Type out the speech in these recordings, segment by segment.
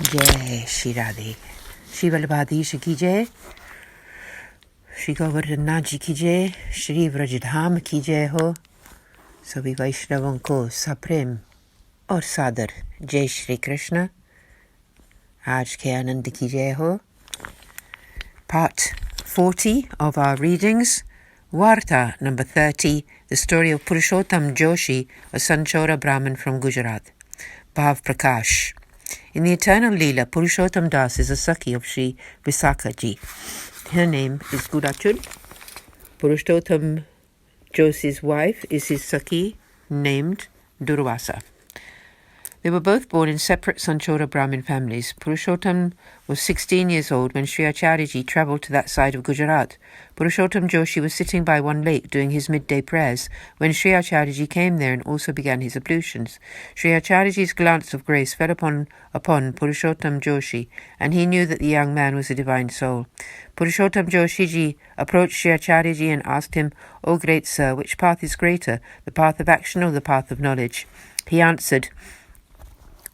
जय श्री राधे। श्री वल्लभाधीश की जय, श्री गोवर्धन जी की जय, श्री व्रजधाम की जय हो। सभी वैष्णवों को सप्रेम और सादर जय श्री कृष्ण। आज के आनंद की जय हो। Part 40 of our readings, Varta number 30, the story of Purushottam Joshi, a Sanchora Brahmin from Gujarat. Bhav Prakash. In the eternal Leela, Purushottam Das is a Sakhi of Sri Visakha ji. Her name is Gurachud. Purushottam Joshi's wife is his Sakhi named Durvasa. They were both born in separate Sanchora Brahmin families. Purushottam was 16 years old when Sri Acharyaji travelled to that side of Gujarat. Purushottam Joshi was sitting by one lake doing his midday prayers when Sri Acharyaji came there and also began his ablutions. Sri Acharyaji's glance of grace fell upon Purushottam Joshi, and he knew that the young man was a divine soul. Purushottam Joshi ji approached Sri Acharyaji and asked him, "O great sir, which path is greater, the path of action or the path of knowledge?" He answered,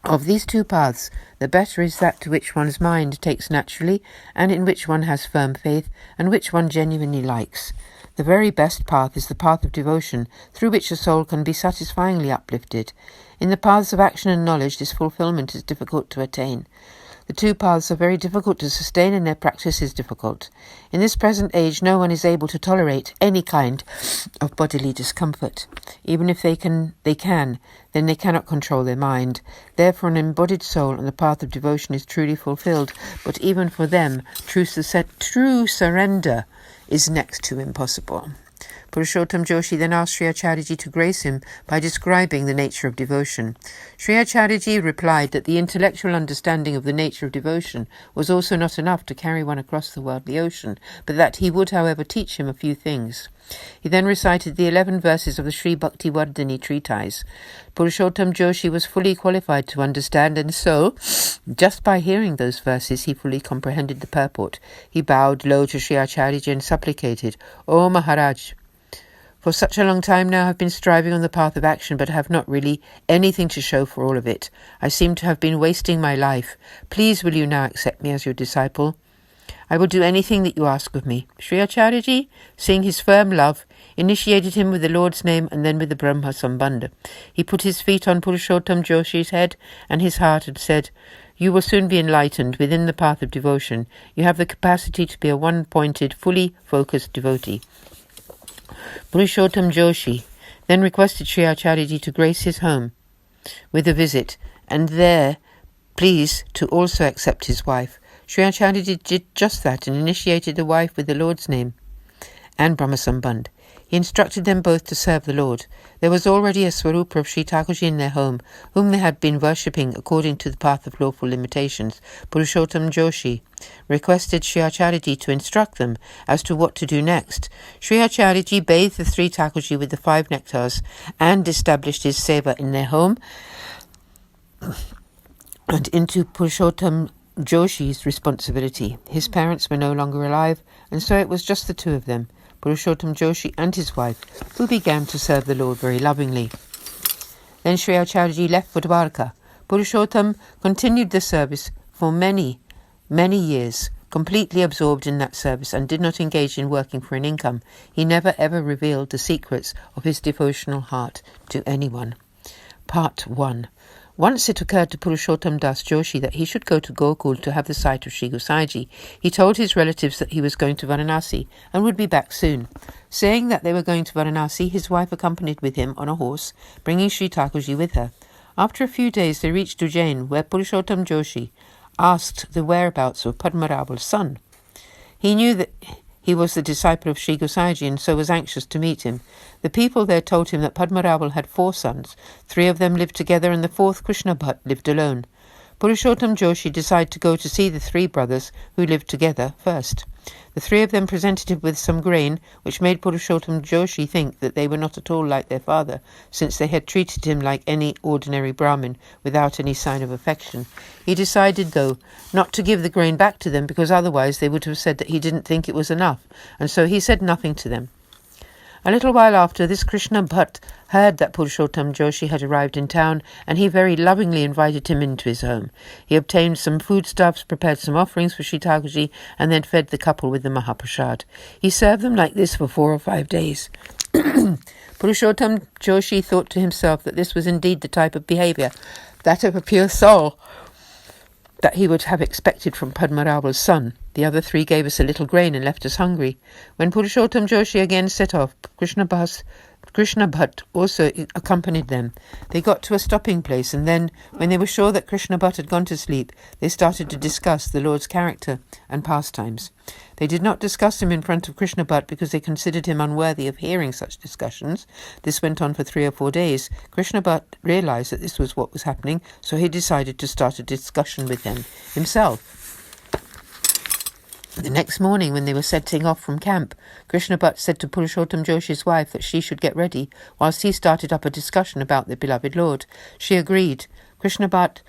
"Of these two paths, the better is that to which one's mind takes naturally, and in which one has firm faith, and which one genuinely likes. The very best path is the path of devotion, through which a soul can be satisfyingly uplifted. In the paths of action and knowledge, this fulfillment is difficult to attain. The two paths are very difficult to sustain, and their practice is difficult. In this present age, no one is able to tolerate any kind of bodily discomfort. Even if they can, then they cannot control their mind. Therefore, an embodied soul on the path of devotion is truly fulfilled, but even for them, true surrender is next to impossible." Purushottam Joshi then asked Sri Acharyaji to grace him by describing the nature of devotion. Sri Acharyaji replied that the intellectual understanding of the nature of devotion was also not enough to carry one across the worldly ocean, but that he would, however, teach him a few things. He then recited the 11 verses of the Sri Bhakti Vardhani treatise. Purushottam Joshi was fully qualified to understand, and so, just by hearing those verses, he fully comprehended the purport. He bowed low to Sri Acharyaji and supplicated, "O Maharaj, for such a long time now I have been striving on the path of action, but have not really anything to show for all of it. I seem to have been wasting my life. Please will you now accept me as your disciple? I will do anything that you ask of me." Sri Acharyaji, seeing his firm love, initiated him with the Lord's name and then with the Brahma Sambandha. He put his feet on Purushottam Joshi's head and his heart and said, "You will soon be enlightened within the path of devotion. You have the capacity to be a one-pointed, fully focused devotee." Purushottam Joshi then requested Sri Acharyaji to grace his home with a visit, and there please to also accept his wife. Sri Acharyaji did just that and initiated the wife with the Lord's name and Brahma Sambandh. He instructed them both to serve the Lord. There was already a Swarupa of Sri Thakurji in their home, whom they had been worshipping according to the path of lawful limitations. Purushottam Joshi requested Sri Acharyaji to instruct them as to what to do next. Sri Acharyaji bathed the three Thakurji with the 5 nectars and established his Seva in their home and into Purushottam Joshi's responsibility. His parents were no longer alive, and so it was just the two of them, Purushottam Joshi and his wife, who began to serve the Lord very lovingly. Then Sri Acharyaji left for Dwarka. Purushottam continued the service for many years, completely absorbed in that service, and did not engage in working for an income. He never ever revealed the secrets of his devotional heart to anyone. Part 1. Once it occurred to Purushottam Das Joshi that he should go to Gokul to have the sight of Sri Gosaiji. He told his relatives that he was going to Varanasi and would be back soon. Saying that they were going to Varanasi, his wife accompanied with him on a horse, bringing Sri Thakurji with her. After a few days they reached Ujjain, where Purushottam Joshi asked the whereabouts of Padmarabal's son. He knew that he was the disciple of Sri Gosaiji and so was anxious to meet him. The people there told him that Padmarabal had 4 sons. 3 of them lived together and the 4th, Krishna Bhatt, lived alone. Purushottam Joshi decided to go to see the 3 brothers who lived together first. The 3 of them presented him with some grain, which made Purushottam Joshi think that they were not at all like their father, since they had treated him like any ordinary Brahmin, without any sign of affection. He decided, though, not to give the grain back to them, because otherwise they would have said that he didn't think it was enough, and so he said nothing to them. A little while after this, Krishna Bhatt heard that Purushottam Joshi had arrived in town, and he very lovingly invited him into his home. He obtained some foodstuffs, prepared some offerings for Sri Thakurji, and then fed the couple with the Mahaprasad. He served them like this for 4 or 5 days. Purushottam Joshi thought to himself that this was indeed the type of behaviour, that of a pure soul, that he would have expected from Padmarabha's son. The other 3 gave us a little grain and left us hungry. When Purushottam Joshi again set off, Krishna Bhatt also accompanied them. They got to a stopping place, and then, when they were sure that Krishna Bhatt had gone to sleep, they started to discuss the Lord's character and pastimes. They did not discuss him in front of Krishna Bhatt because they considered him unworthy of hearing such discussions. This went on for 3 or 4 days. Krishna Bhatt realized that this was what was happening, so he decided to start a discussion with them himself. The next morning, when they were setting off from camp, Krishna Bhatt said to Purushottam Joshi's wife that she should get ready, whilst he started up a discussion about the beloved Lord. She agreed. Krishna Bhatt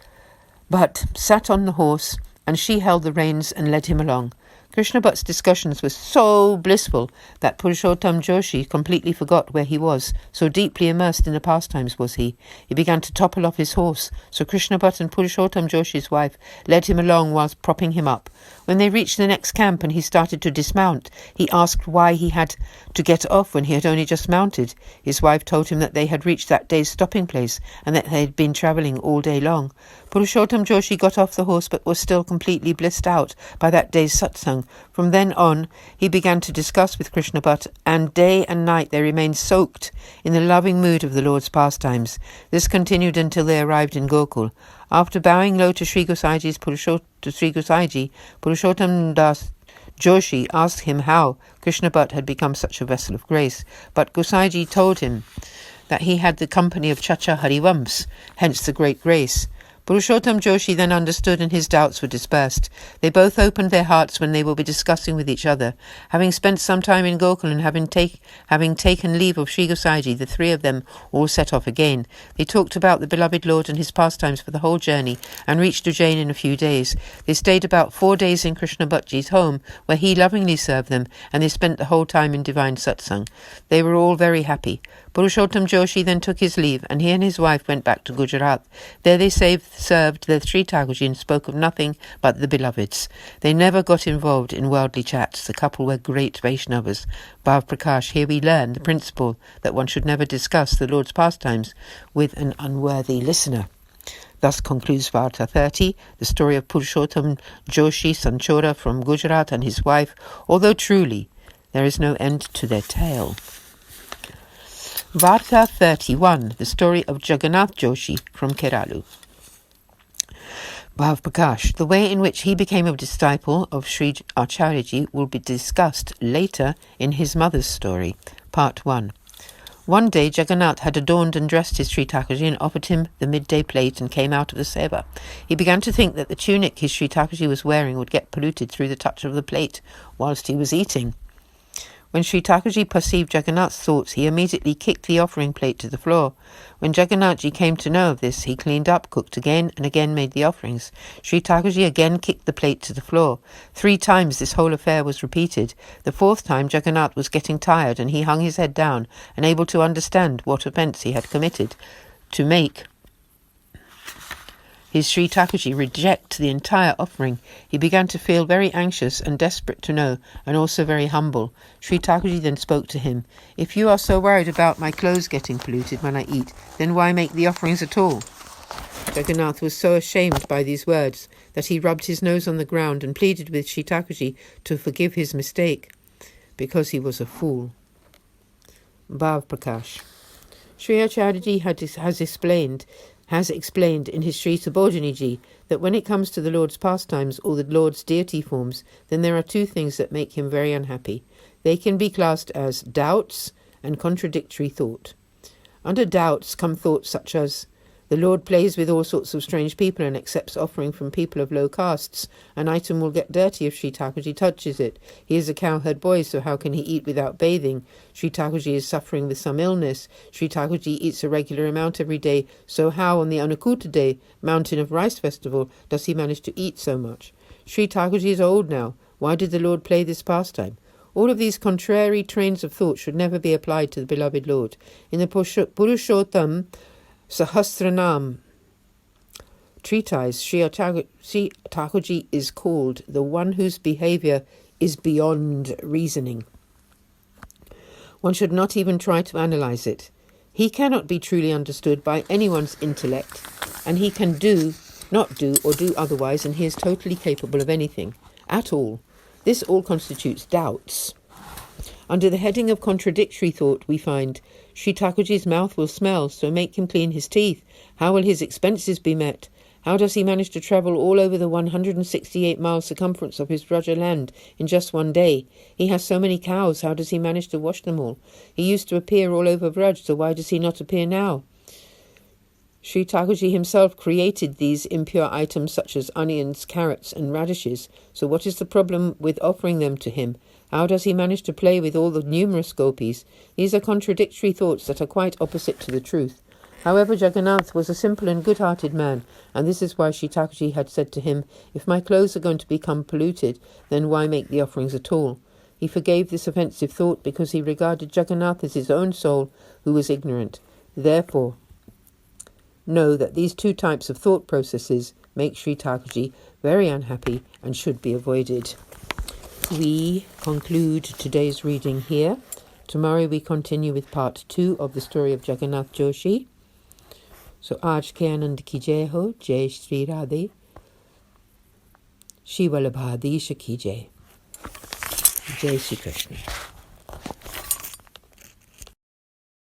sat on the horse, and she held the reins and led him along. Krishna Bhatt's discussions were so blissful that Purushottam Joshi completely forgot where he was, so deeply immersed in the pastimes was he. He began to topple off his horse, so Krishna Bhatt and Purushottam Joshi's wife led him along whilst propping him up. When they reached the next camp and he started to dismount, he asked why he had to get off when he had only just mounted. His wife told him that they had reached that day's stopping place and that they had been travelling all day long. Purushottam Joshi got off the horse but was still completely blissed out by that day's satsang. From then on, he began to discuss with Krishna Bhatt, and day and night they remained soaked in the loving mood of the Lord's pastimes. This continued until they arrived in Gokul. After bowing low to Sri Gosaiji's Purushottam Das Joshi asked him how Krishna Bhatt had become such a vessel of grace, but Gosaiji told him that he had the company of Chacha Harivams, hence the great grace. Purushottam Joshi then understood, and his doubts were dispersed. They both opened their hearts when they will be discussing with each other. Having spent some time in Gokul and having taken leave of Sri Gosaiji, the 3 of them all set off again. They talked about the beloved Lord and his pastimes for the whole journey, and reached Ujjain in a few days. They stayed about 4 days in Krishna Bhattji's home, where he lovingly served them, and they spent the whole time in divine satsang. They were all very happy. Purushottam Joshi then took his leave, and he and his wife went back to Gujarat. There they served their Sri Thakurji and spoke of nothing but the beloveds. They never got involved in worldly chats. The couple were great Vaishnavas. Bhav Prakash, here we learn the principle that one should never discuss the Lord's pastimes with an unworthy listener. Thus concludes Varta 30, the story of Purushottam Joshi Sanchora from Gujarat and his wife, although truly there is no end to their tale. Varta 31, the story of Jagannath Joshi from Keralu. Bhav Prakash, the way in which he became a disciple of Sri Acharyaji will be discussed later in his mother's story. Part 1. One day Jagannath had adorned and dressed his Sri Thakurji and offered him the midday plate and came out of the Seva. He began to think that the tunic his Sri Thakurji was wearing would get polluted through the touch of the plate whilst he was eating. When Sri Thakurji perceived Jagannath's thoughts, he immediately kicked the offering plate to the floor. When Jagannathji came to know of this, he cleaned up, cooked again, and again made the offerings. Sri Thakurji again kicked the plate to the floor. 3 times this whole affair was repeated. The 4th time Jagannath was getting tired, and he hung his head down, unable to understand what offence he had committed, to make his Sri Thakurji reject the entire offering. He began to feel very anxious and desperate to know, and also very humble. Sri Thakurji then spoke to him. If you are so worried about my clothes getting polluted when I eat, then why make the offerings at all? Jagannath was so ashamed by these words that he rubbed his nose on the ground and pleaded with Sri Thakurji to forgive his mistake, because he was a fool. Bhav Prakash. Sri Acharyaji has explained in his Sri Subodhini that when it comes to the Lord's pastimes or the Lord's deity forms, then there are 2 things that make him very unhappy. They can be classed as doubts and contradictory thought. Under doubts come thoughts such as, the Lord plays with all sorts of strange people and accepts offering from people of low castes. An item will get dirty if Sri Thakurji touches it. He is a cowherd boy, so how can he eat without bathing? Sri Thakurji is suffering with some illness. Sri Thakurji eats a regular amount every day, so how on the Anakuta day, Mountain of Rice Festival, does he manage to eat so much? Sri Thakurji is old now. Why did the Lord play this pastime? All of these contrary trains of thought should never be applied to the beloved Lord. In the Purushottam Sahasranam treatise, Sri Thakurji is called the one whose behaviour is beyond reasoning. One should not even try to analyse it. He cannot be truly understood by anyone's intellect, and he can not do or do otherwise, and he is totally capable of anything, at all. This all constitutes doubts. Under the heading of contradictory thought, we find, Sri Thakurji's mouth will smell, so make him clean his teeth. How will his expenses be met? How does he manage to travel all over the 168-mile circumference of his Vraja land in just one day? He has so many cows, how does he manage to wash them all? He used to appear all over Vraj, so why does he not appear now? Sri Thakurji himself created these impure items such as onions, carrots and radishes, so what is the problem with offering them to him? How does he manage to play with all the numerous gopis? These are contradictory thoughts that are quite opposite to the truth. However, Jagannath was a simple and good-hearted man, and this is why Sri Thakurji had said to him, if my clothes are going to become polluted, then why make the offerings at all? He forgave this offensive thought because he regarded Jagannath as his own soul who was ignorant. Therefore, know that these two types of thought processes make Sri Thakurji very unhappy and should be avoided. We conclude today's reading here. Tomorrow we continue with part 2 of the story of Jagannath Joshi. So aaj ke anand ki jai ho, Jai Shri Radhe, Shiva Labhadisha ki jai. Jai Shri Krishna.